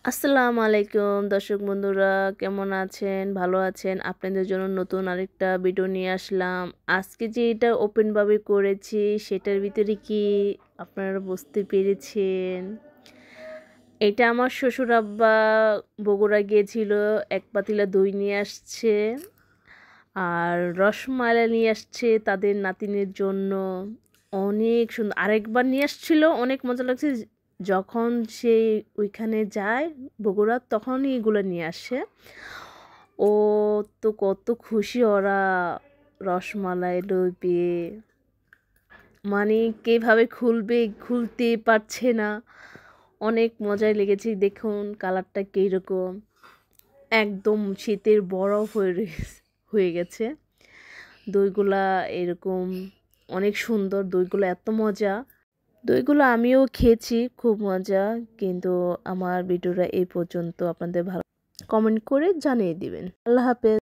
আসসালামু আলাইকুম দর্শক বন্ধুরা, কেমন আছেন? ভালো আছেন? আপনাদের জন্য নতুন আরেকটা ভিডিও নিয়ে আসলাম। আজকে যে এটা ওপেনভাবে করেছি সেটার ভিতরে কি আপনারা বুঝতে পেরেছেন? এটা আমার শ্বশুর আব্বা বগুড়া গিয়েছিল, এক পাতিলা দই নিয়ে আসছে আর রসমালাই নিয়ে আসছে তাদের নাতিনের জন্য। অনেক সুন্দর, আরেকবার নিয়ে আসছিল, অনেক মজা লাগছে। যখন সে ওইখানে যায় বগুড়া তখনই এগুলো নিয়ে আসে। ও তো কত খুশি ওরা রসমালাই দই পেয়ে, মানে কিভাবে খুলবে খুলতে পারছে না। অনেক মজাই লেগেছে। দেখুন কালারটা কীরকম, একদম শীতের বরফ হয়ে গেছে। দইগুলা এরকম অনেক সুন্দর, দইগুলো এত মজা। দইগুলো আমিও খেয়েছি, খুব মজা। কিন্তু আমার ভিডিওটা এই পর্যন্ত। আপনাদের ভালো কমেন্ট করে জানিয়ে দিবেন। আল্লাহ হাফেজ।